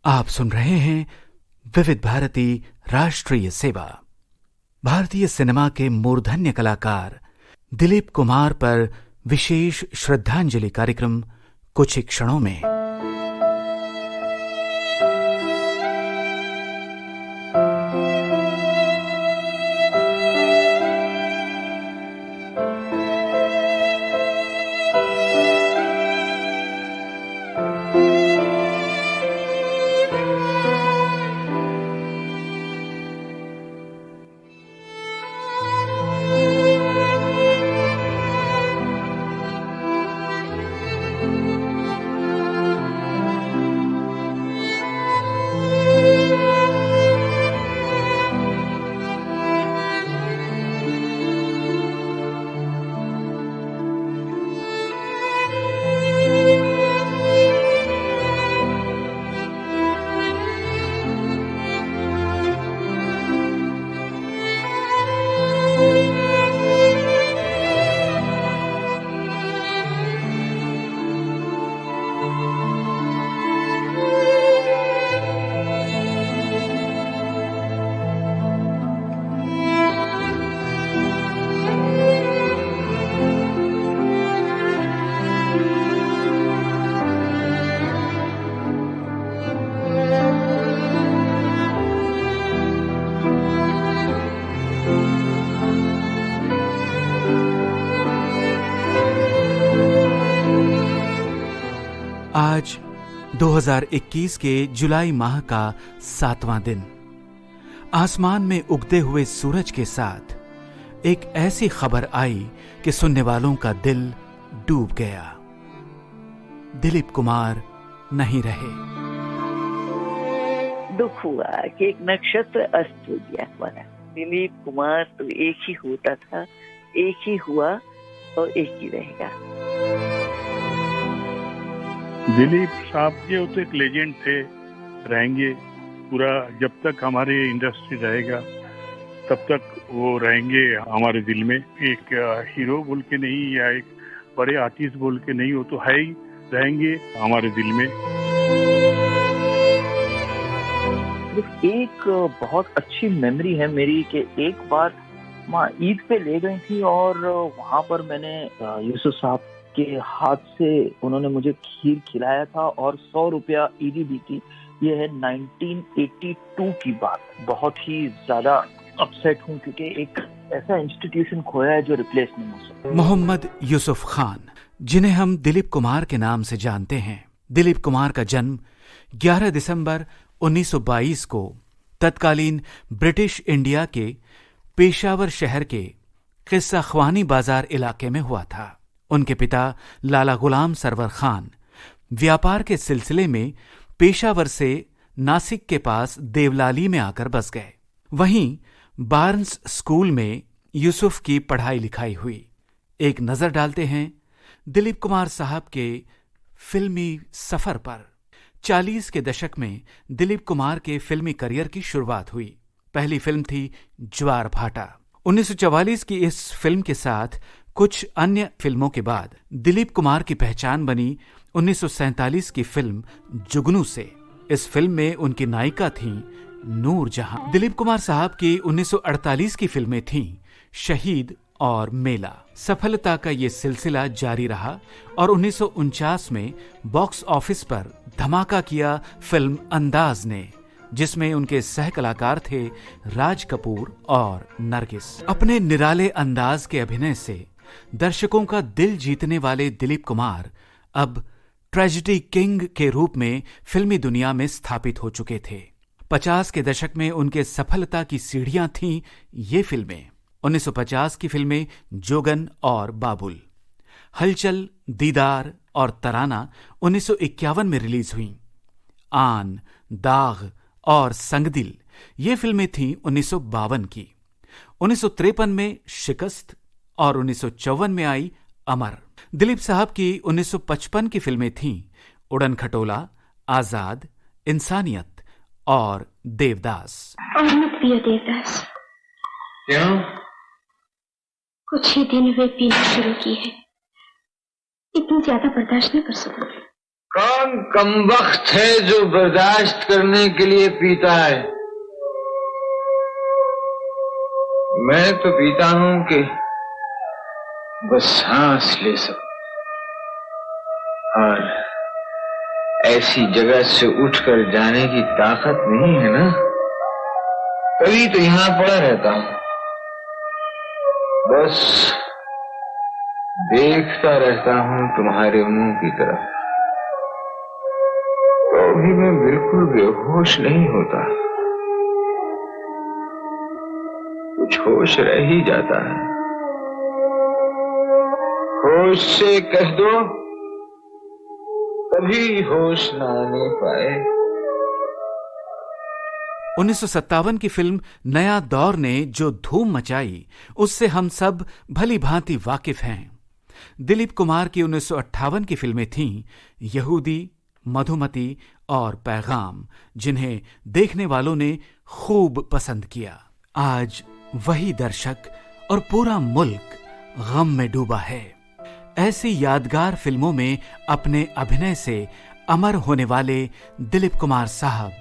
आप सुन रहे हैं विविध भारती राष्ट्रीय सेवा। भारतीय सिनेमा के मूर्धन्य कलाकार दिलीप कुमार पर विशेष श्रद्धांजलि कार्यक्रम कुछ ही क्षणों में। आज 2021 के जुलाई माह का 7वां दिन। आसमान में उगते हुए सूरज के साथ एक ऐसी खबर आई कि सुनने वालों का दिल डूब गया। दिलीप कुमार नहीं रहे। दुख हुआ कि एक नक्षत्र अस्त हो गया हमारा। दिलीप कुमार तो एक ही होता था, एक ही हुआ और एक ही रहेगा। दिलीप साहब जो तो एक लेजेंड थे, रहेंगे पूरा। जब तक हमारे इंडस्ट्री रहेगा तब तक वो रहेंगे हमारे दिल में। एक हीरो बोल के नहीं या एक बड़े आर्टिस्ट बोल के नहीं, वो तो है ही, रहेंगे हमारे दिल में। एक बहुत अच्छी मेमोरी है मेरी कि एक बार माँ ईद पे ले गई थी और वहाँ पर मैंने यूसुफ साहब के हाथ से उन्होंने मुझे खीर खिलाया था और 100 रुपया ईदी दी थी। ये है 1982 की बात। बहुत ही ज्यादा अपसेट हूँ क्योंकि एक ऐसा इंस्टीट्यूशन खोया है जो रिप्लेस नहीं हो सकता। मोहम्मद यूसुफ खान, जिन्हें हम दिलीप कुमार के नाम से जानते हैं। दिलीप कुमार का जन्म 11 दिसंबर 1922 को तत्कालीन ब्रिटिश इंडिया के पेशावर शहर के किस्सा ख्वानी बाजार इलाके में हुआ था। उनके पिता लाला गुलाम सरवर खान व्यापार के सिलसिले में पेशावर से नासिक के पास देवलाली में आकर बस गए। वहीं बार्न्स स्कूल में यूसुफ की पढ़ाई लिखाई हुई। एक नजर डालते हैं दिलीप कुमार साहब के फिल्मी सफर पर। 40 के दशक में दिलीप कुमार के फिल्मी करियर की शुरुआत हुई। पहली फिल्म थी ज्वार भाटा। 1944 की इस फिल्म के साथ कुछ अन्य फिल्मों के बाद दिलीप कुमार की पहचान बनी 1947 की फिल्म जुगनू से। इस फिल्म में उनकी नायिका थीं नूर जहां। दिलीप कुमार साहब की 1948 की फिल्में थीं शहीद और मेला। सफलता का ये सिलसिला जारी रहा और 1949 में बॉक्स ऑफिस पर धमाका किया फिल्म अंदाज ने, जिसमें उनके सह कलाकार थे राज कपूर और नरगिस। अपने निराले अंदाज के अभिनय से दर्शकों का दिल जीतने वाले दिलीप कुमार अब ट्रेजेडी किंग के रूप में फिल्मी दुनिया में स्थापित हो चुके थे। 50 के दशक में उनके सफलता की सीढ़ियां थीं ये फिल्में। 1950 की फिल्में जोगन और बाबुल, हलचल, दीदार और तराना 1951 में रिलीज हुईं। आन, दाग और संगदिल ये फिल्में थीं 1952 की। 1953 में शिकस्त और 1954 में आई अमर। दिलीप साहब की 1955 की फिल्में थीं उड़न खटोला, आजाद, इंसानियत और देवदास। और मत पियो देवदास। क्यों? कुछ ही दिन हुए पीना शुरू की है, इतनी ज्यादा बर्दाश्त न कर सकूं। कौन कमबख्त है जो बर्दाश्त करने के लिए पीता है? मैं तो पीता हूं कि बस सांस ले सकूं, और ऐसी जगह से उठकर जाने की ताकत नहीं है ना, तभी तो यहां पड़ा रहता हूं, बस देखता रहता हूं तुम्हारे मुंह की तरफ। तो भी मैं बिल्कुल बेहोश नहीं होता, कुछ होश रह ही जाता है। होश से कह दो, कभी होश न आने पाए। 1957 की फिल्म नया दौर ने जो धूम मचाई, उससे हम सब भली भांति वाकिफ हैं। दिलीप कुमार की 1958 की फिल्में थीं यहूदी, मधुमती और पैगाम, जिन्हें देखने वालों ने खूब पसंद किया। आज वही दर्शक और पूरा मुल्क गम में डूबा है। ऐसी यादगार फिल्मों में अपने अभिनय से अमर होने वाले दिलीप कुमार साहब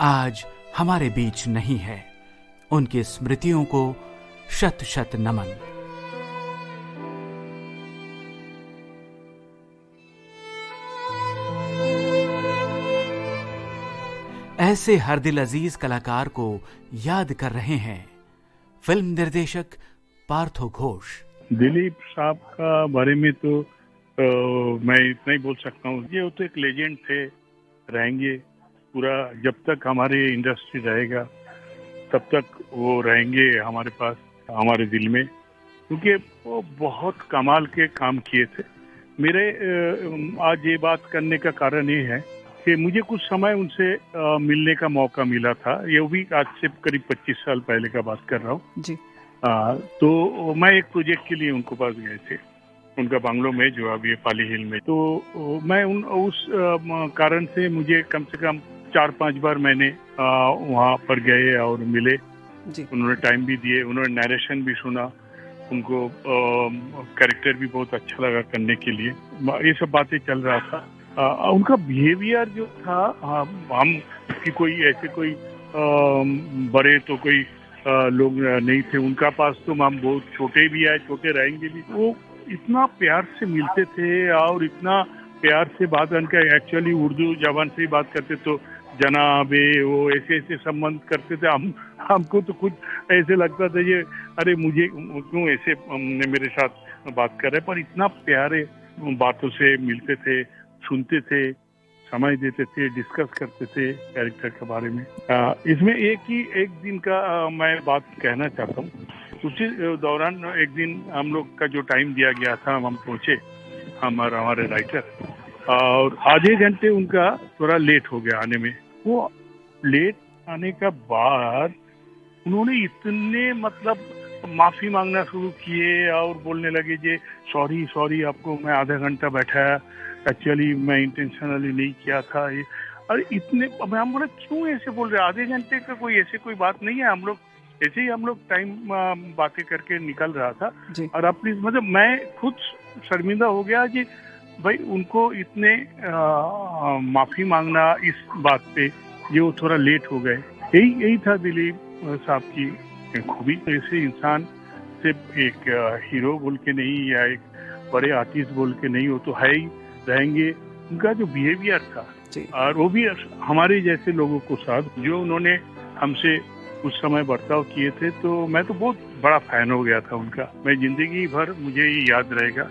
आज हमारे बीच नहीं है। उनकी स्मृतियों को शत शत नमन। ऐसे हर दिल अजीज कलाकार को याद कर रहे हैं फिल्म निर्देशक पार्थो घोष। दिलीप साहब का बारे में तो मैं इतना ही बोल सकता हूँ, ये तो एक लेजेंड थे, रहेंगे पूरा जब तक हमारे इंडस्ट्री रहेगा तब तक वो रहेंगे हमारे पास, हमारे दिल में, क्योंकि वो बहुत कमाल के काम किए थे। मेरे आज ये बात करने का कारण ये है कि मुझे कुछ समय उनसे मिलने का मौका मिला था। ये भी आज से करीब 25 साल पहले का बात कर रहा हूँ जी। तो मैं एक प्रोजेक्ट के लिए उनको पास गए थे, उनका बंगलो में जो अभी पाली हिल में। तो मैं उस कारण से मुझे कम से कम 4-5 बार मैंने वहाँ पर गए और मिले जी। उन्होंने टाइम भी दिए, उन्होंने नरेशन भी सुना, उनको कैरेक्टर भी बहुत अच्छा लगा करने के लिए, ये सब बातें चल रहा था। उनका बिहेवियर जो था, हम कि कोई ऐसे कोई बड़े तो कोई लोग नहीं थे उनका पास, तो हम बहुत छोटे भी आए, छोटे रहेंगे भी। वो इतना प्यार से मिलते थे और इतना प्यार से बात करके, एक्चुअली उर्दू जबान से ही बात करते, तो जनाबे वो ऐसे ऐसे संबंध करते थे। हमको तो कुछ ऐसे लगता था ये अरे मुझे क्यों ऐसे मेरे साथ बात कर रहे, पर इतना प्यारे बातों से मिलते थे, सुनते थे, समय देते थे, डिस्कस करते थे कैरेक्टर के बारे में। इसमें एक दिन का मैं बात कहना चाहता हूँ। उसी दौरान एक दिन हम लोग का जो टाइम दिया गया था, हम पहुँचे, हमारे राइटर, और आधे घंटे उनका थोड़ा लेट हो गया आने में। वो लेट आने का बाद उन्होंने इतने मतलब माफी मांगना शुरू किए और बोलने लगे जे सॉरी आपको मैं आधा घंटा बैठाया, एक्चुअली मैं इंटेंशनली नहीं किया था ये। अरे इतने, हम बोले क्यों ऐसे बोल रहे, आधे घंटे का कोई ऐसे कोई बात नहीं है, हम लोग ऐसे ही टाइम बातें करके निकल रहा था। और आप प्लीज, मतलब मैं खुद शर्मिंदा हो गया कि भाई उनको इतने माफी मांगना इस बात पे, ये वो थोड़ा लेट हो गए। यही था दिलीप साहब की खूबी। ऐसे इंसान सिर्फ एक हीरो बोल के नहीं या एक बड़े आर्टिस्ट बोल के नहीं, वो तो है ही, रहेंगे। उनका जो बिहेवियर था, और वो भी हमारे जैसे लोगों को साथ जो उन्होंने हमसे उस समय बर्ताव किए थे, तो मैं तो बहुत बड़ा फैन हो गया था उनका। मैं जिंदगी भर मुझे ये याद रहेगा।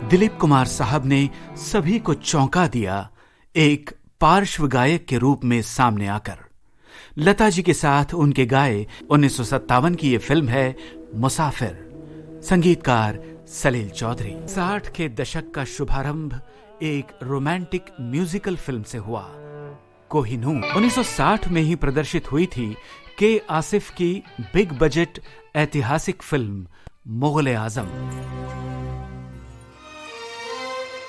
दिलीप कुमार साहब ने सभी को चौंका दिया एक पार्श्व गायक के रूप में सामने आकर। लता जी के साथ उनके गाए 1957 की ये फिल्म है मुसाफिर, संगीतकार सलील चौधरी। 60 के दशक का शुभारंभ एक रोमांटिक म्यूजिकल फिल्म से हुआ, कोहिनूर। 1960 में ही प्रदर्शित हुई थी के आसिफ की बिग बजट ऐतिहासिक फिल्म मुगल आजम।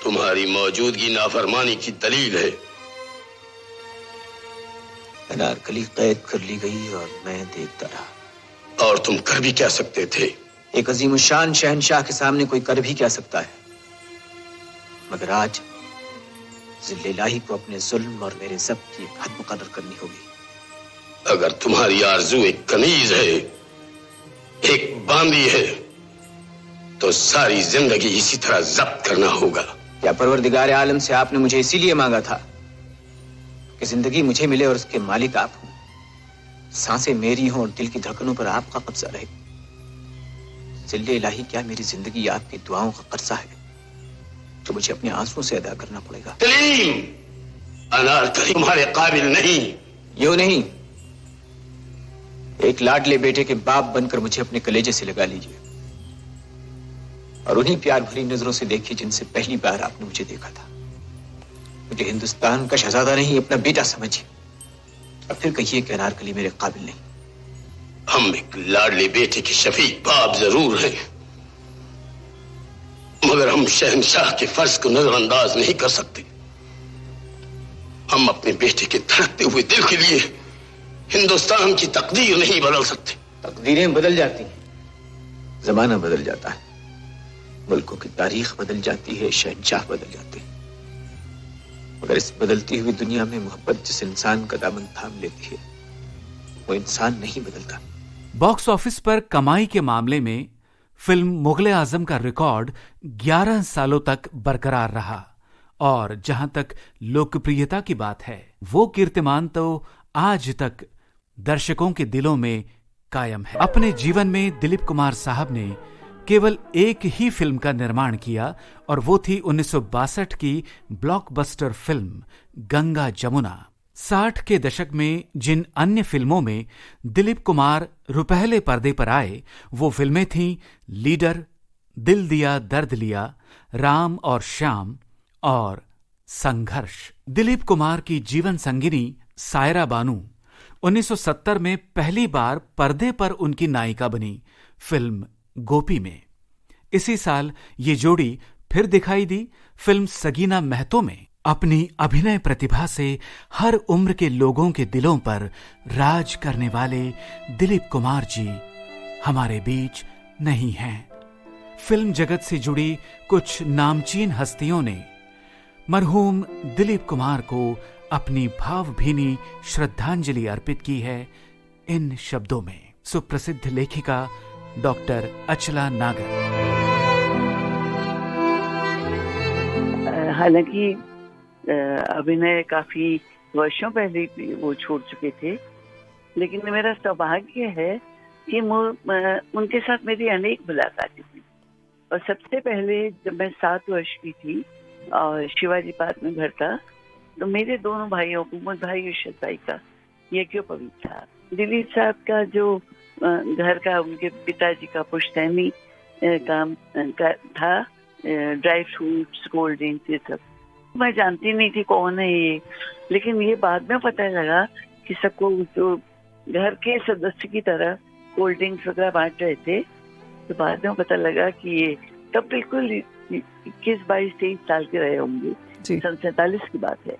तुम्हारी मौजूदगी नाफरमानी की दलील है। अनारकली कैद कर ली गई और मैं देखता रहा। और तुम कर भी क्या सकते थे? एक अजीमुशान शहंशाह के सामने कोई कर भी क्या सकता है, मगर आज जिल्ले इलाही को अपने जुल्म और मेरे ज़ब्त की हद मुकर्रर करनी होगी। अगर तुम्हारी आरज़ू एक कनीज है, एक बांदी है, तो सारी जिंदगी इसी तरह जब्त करना होगा। क्या परवरदिगार आलम से आपने मुझे इसीलिए मांगा था कि जिंदगी मुझे मिले और उसके मालिक आप हों, सांसें मेरी हों और दिल की धड़कनों पर आपका कब्जा रहे? जिल्ले इलाही, क्या मेरी जिंदगी आपकी दुआओं का कर्जा है जो मुझे अपने आंसुओं से अदा करना पड़ेगा? तलीम, अनारकली तुम्हारे काबिल नहीं। यूं नहीं, एक लाडले बेटे के बाप बनकर मुझे अपने कलेजे से लगा लीजिए और उन्हीं प्यार भरी नजरों से देखिए जिनसे पहली बार आपने मुझे देखा था। मुझे हिंदुस्तान का शहजादा नहीं, अपना बेटा समझिए और फिर कहिए कि अनारकली मेरे काबिल नहीं। हम एक लाडले बेटे के शफीक बाप जरूर हैं, मगर हम शहंशाह के फर्ज को नजरअंदाज नहीं कर सकते। हम अपने बेटे के धड़कते हुए दिल के लिए हिंदुस्तान की तकदीर नहीं बदल सकते। तकदीरें बदल जाती हैं, जमाना बदल जाता है, मुल्कों की तारीख बदल जाती है, शहंशाह बदल जाते हैं, मगर इस बदलती हुई दुनिया में मोहब्बत जिस इंसान का दामन थाम लेती है वो इंसान नहीं बदलता। बॉक्स ऑफिस पर कमाई के मामले में फिल्म मुगले आजम का रिकॉर्ड 11 सालों तक बरकरार रहा और जहां तक लोकप्रियता की बात है, वो कीर्तिमान तो आज तक दर्शकों के दिलों में कायम है। अपने जीवन में दिलीप कुमार साहब ने केवल एक ही फिल्म का निर्माण किया और वो थी 1962 की ब्लॉकबस्टर फिल्म गंगा जमुना। 60 के दशक में जिन अन्य फिल्मों में दिलीप कुमार रुपहले पर्दे पर आए, वो फिल्में थीं लीडर, दिल दिया दर्द लिया, राम और श्याम और संघर्ष। दिलीप कुमार की जीवन संगिनी सायरा बानू 1970 में पहली बार पर्दे पर उनकी नायिका बनी फिल्म गोपी में। इसी साल ये जोड़ी फिर दिखाई दी फिल्म सगीना महतो में। अपनी अभिनय प्रतिभा से हर उम्र के लोगों के दिलों पर राज करने वाले दिलीप कुमार जी हमारे बीच नहीं हैं। फिल्म जगत से जुड़ी कुछ नामचीन हस्तियों ने मरहूम दिलीप कुमार को अपनी भावभीनी श्रद्धांजलि अर्पित की है इन शब्दों में। सुप्रसिद्ध लेखिका डॉक्टर अचला नागर। हालांकि अभिनय काफी वर्षों पहले वो छोड़ चुके थे, लेकिन मेरा सौभाग्य है कि उनके साथ मेरी अनेक मुलाकातें हुई। और सबसे पहले जब मैं 7 वर्ष की थी और शिवाजी पार्क में घर था, तो मेरे दोनों भाइयों को, मुझ भाई और भाई का यज्ञोपवीत था। दिलीप साहब का जो घर का, उनके पिताजी का पुश्तैनी काम था, ड्राई फ्रूट्स, कोल्ड ड्रिंक्स, ये सब मैं जानती नहीं थी कौन है ये, लेकिन ये बाद में पता लगा कि सबको जो घर के सदस्य की तरह कोल्ड ड्रिंक्स वगैरह बांट रहे थे। तो बाद में पता लगा कि ये तब बिल्कुल 21, 22, 23 साल के रहे होंगे, सन 47 की बात है।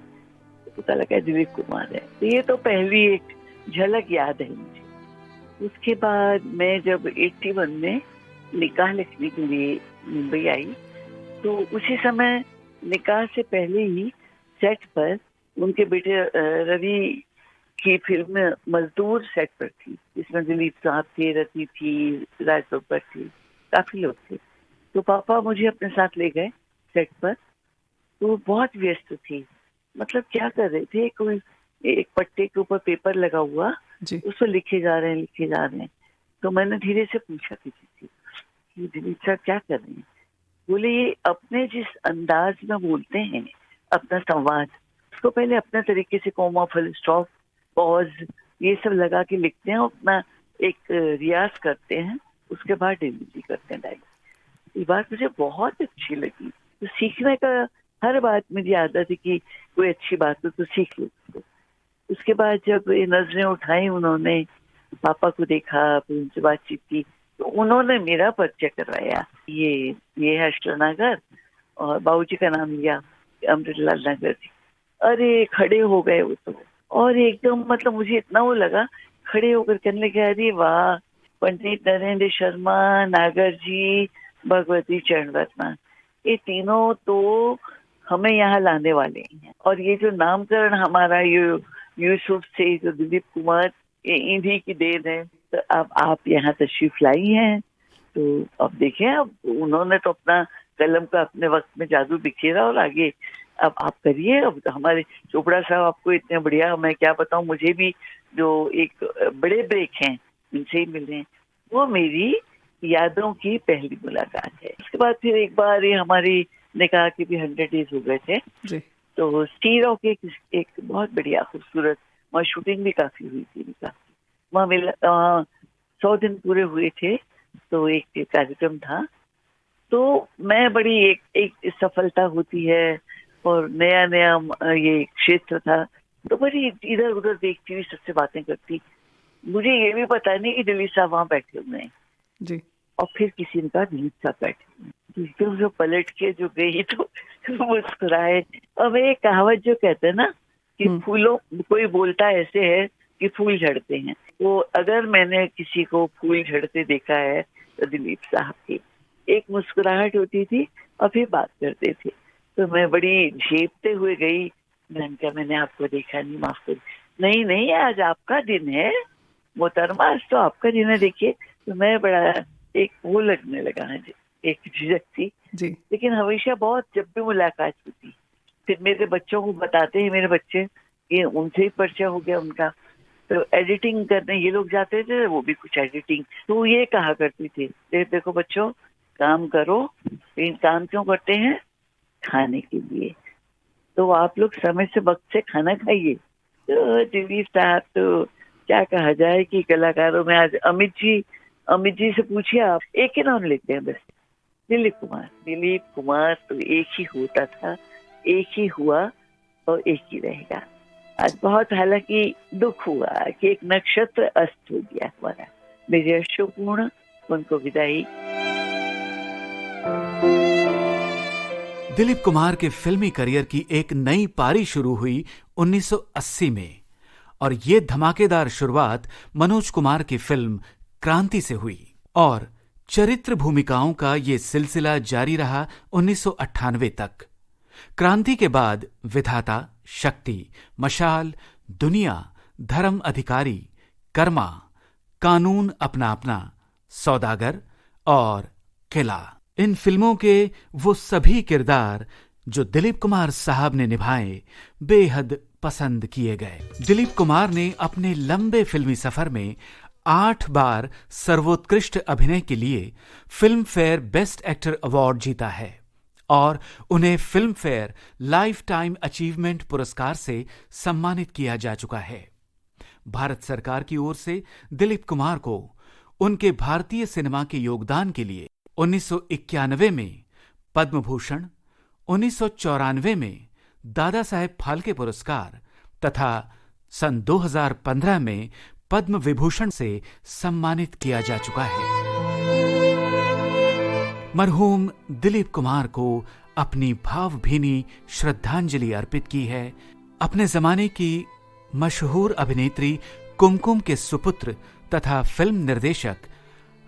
तो पता लगा दिलीप कुमार है। तो ये तो पहली एक झलक याद है मुझे। उसके बाद मैं जब 81 में निकाह लिखने के लिए मुंबई आई, तो उसी समय निकाह से पहले ही सेट पर उनके बेटे रवि की फिल्म मजदूर सेट पर थी, जिसमें दिलीप साहब थे, रति थी, राज बब्बर थे, काफी लोग थे। तो पापा मुझे अपने साथ ले गए सेट पर। तो बहुत व्यस्त थी, मतलब क्या कर रहे थे, कोई एक पट्टे के ऊपर पेपर लगा हुआ, उस पर लिखे जा रहे हैं। तो मैंने धीरे से पूछा किसी से कि दिलीप साहब क्या कर रहे हैं। बोले ये अपने जिस अंदाज में बोलते हैं अपना संवाद, उसको पहले अपने तरीके से कोमा, फुल स्टॉप, पॉज, ये सब लगा के लिखते हैं, अपना एक रियाज करते हैं, उसके बाद डिलीवरी करते हैं डायरेक्ट। ये बात मुझे बहुत अच्छी लगी। तो सीखने का हर बात मेरी आदत है कि कोई अच्छी बात हो तो सीख लो उसको। उसके बाद जब ये नजरें उठाई उन्होंने, पापा को देखा, फिर उनसे बातचीत की, तो उन्होंने मेरा परिचय करवाया, ये है अचला नागर, और बाबूजी का नाम लिया अमृतलाल नागर जी। अरे खड़े हो गए वो तो, और एकदम मतलब मुझे इतना वो लगा, खड़े होकर कहने लगे अरे वाह पंडित नरेंद्र शर्मा, नागर जी, भगवती चरण रत्ना, ये तीनों तो हमें यहाँ लाने वाले हैं। और ये जो नामकरण हमारा यूसुफ से जो दिलीप कुमार, ये इन्हीं की देन है। तो अब आप यहाँ तशरीफ लाई हैं, तो अब देखें, अब उन्होंने तो अपना कलम का अपने वक्त में जादू बिखेरा और आगे अब आप करिए। अब तो हमारे चोपड़ा साहब आपको इतने बढ़िया, मैं क्या बताऊं, मुझे भी जो एक बड़े ब्रेक हैं उनसे ही मिले हैं, वो मेरी यादों की पहली मुलाकात है। उसके बाद फिर एक बार ये हमारी ने कहा कि भी 100 डेज हो गए थे जी। तो सी रॉक एक बहुत बढ़िया खूबसूरत, वहाँ शूटिंग भी काफी हुई थी उनका, वहाँ मिला 100 दिन पूरे हुए थे, तो एक कार्यक्रम था। तो मैं बड़ी एक सफलता होती है और नया नया ये क्षेत्र था, तो बड़ी इधर उधर देखती हुई सबसे बातें करती। मुझे ये भी पता नहीं कि दिलीप साहब वहाँ बैठे हुए हैं जी। और फिर किसी ने कहा दिलीप साहब बैठे हुए, तो जो पलट के जो गई तो मुस्कुराए। अब एक कहावत जो कहते हैं ना कि फूलों, कोई बोलता ऐसे है कि फूल झड़ते हैं, तो अगर मैंने किसी को फूल झड़ते देखा है तो दिलीप साहब की एक मुस्कुराहट होती थी और फिर बात करते थे। तो मैं बड़ी झेपते हुए गई, मैंने आपको देखा नहीं, माफ कर। नहीं, आज आपका दिन है मोहतरमा, आज तो आपका दिन है, देखिए। तो मैं बड़ा एक वो लगने लगा, एक झिझक थी जी। लेकिन हमेशा बहुत, जब भी मुलाकात होती फिर मेरे बच्चों को बताते हैं, मेरे बच्चे, ये उनसे ही परिचय हो गया उनका। तो एडिटिंग करने ये लोग जाते थे, वो भी कुछ एडिटिंग, तो ये कहा करती थी, देखो बच्चों काम करो, लेकिन काम क्यों करते हैं? खाने के लिए, तो आप लोग समय से वक्त से खाना खाइए। तो दिलीप साहब तो क्या कहा जाए कि कलाकारों में आज अमित जी से पूछिए आप, एक ही नाम लेते हैं बस, दिलीप कुमार तो एक ही होता था, एक ही हुआ और एक ही रहेगा। आज बहुत हालांकि दुख हुआ कि एक नक्षत्र अस्त हो गया हमारा। मेरे अश्रुपूर्ण उनको विदाई। दिलीप कुमार के फिल्मी करियर की एक नई पारी शुरू हुई 1980 में और ये धमाकेदार शुरुआत मनोज कुमार की फिल्म क्रांति से हुई और चरित्र भूमिकाओं का ये सिलसिला जारी रहा 1998 तक। क्रांति के बाद विधाता, शक्ति, मशाल, दुनिया, धर्म अधिकारी, कर्मा, कानून अपना अपना, सौदागर और किला, इन फिल्मों के वो सभी किरदार जो दिलीप कुमार साहब ने निभाए बेहद पसंद किए गए। दिलीप कुमार ने अपने लंबे फिल्मी सफर में 8 बार सर्वोत्कृष्ट अभिनय के लिए film fair best actor award जीता है और उन्हें film fair life time achievement पुरस्कार से सम्मानित किया जा चुका है। भारत सरकार की ओर से दिलीप कुमार को उनके भारतीय सिनेमा के योगदान के लिए 1991 में पद्म भूषण, 1994 में दादा साहेब फाल्के पुरस्कार तथा सन 2015 में पद्म विभूषण से सम्मानित किया जा चुका है। मरहूम दिलीप कुमार को अपनी भावभीनी श्रद्धांजलि अर्पित की है अपने जमाने की मशहूर अभिनेत्री कुमकुम के सुपुत्र तथा फिल्म निर्देशक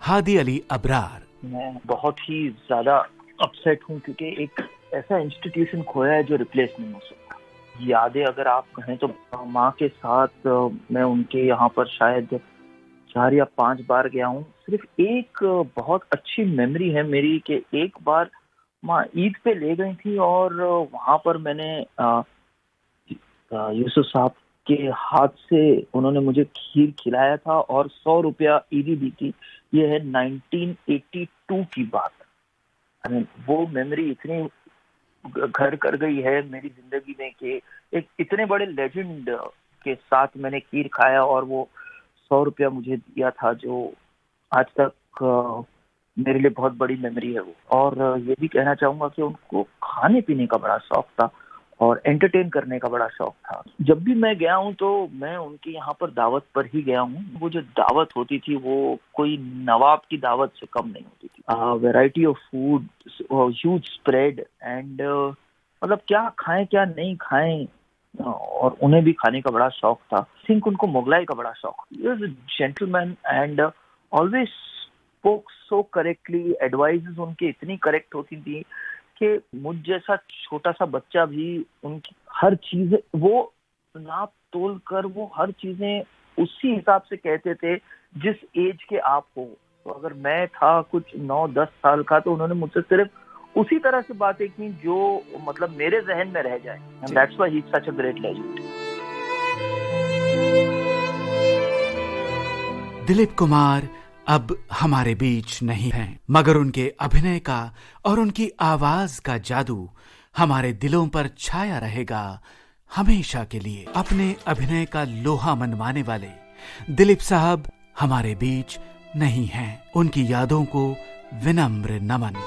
हादी अली अबरार। मैं बहुत ही ज्यादा अपसेट हूँ क्योंकि एक ऐसा इंस्टीट्यूशन खोया है जो रिप्लेस नहीं हो सकता। यादें अगर आप कहें तो माँ के साथ मैं उनके यहाँ पर शायद 4 या 5 बार गया हूँ। सिर्फ एक बहुत अच्छी मेमोरी है मेरी कि एक बार माँ ईद पे ले गई थी और वहाँ पर मैंने यूसुफ साहब के हाथ से उन्होंने मुझे खीर खिलाया था और 100 रुपया ईदी दी थी। ये है 1982 की बात। वो मेमोरी इतनी घर कर गई है मेरी जिंदगी में कि एक इतने बड़े लेजेंड के साथ मैंने खीर खाया और वो 100 रुपया मुझे दिया था, जो आज तक मेरे लिए बहुत बड़ी मेमोरी है वो। और ये भी कहना चाहूंगा कि उनको खाने पीने का बड़ा शौक था और एंटरटेन करने का बड़ा शौक था। जब भी मैं गया हूँ तो मैं उनके यहाँ पर दावत पर ही गया हूँ। वो जो दावत होती थी वो कोई नवाब की दावत से कम नहीं होती थी। Variety of food, huge spread and मतलब क्या खाएं क्या नहीं खाएं, और उन्हें भी खाने का बड़ा शौक था। थिंक उनको मुगलाई का बड़ा shock. He was a gentleman and always spoke so correctly, advises उनके इतनी करेक्ट होती थी कि मुझ जैसा छोटा सा बच्चा भी उनकी हर चीज वो नाप तोल कर वो हर चीजें उसी हिसाब से कहते थे जिस एज के आप हो। तो अगर मैं था कुछ 9-10 साल का तो उन्होंने मुझसे सिर्फ उसी तरह से बातें की जो मतलब मेरे जहन में रह जाए। And that's why he is such a great legend. Dilip Kumar अब हमारे बीच नहीं हैं, मगर उनके अभिनय का और उनकी आवाज का जादू हमारे दिलों पर छाया रहेगा हमेशा के लिए। अपने अभिनय का लोहा मनवाने वाले दिलीप साहब हमारे बीच नहीं हैं। उनकी यादों को विनम्र नमन।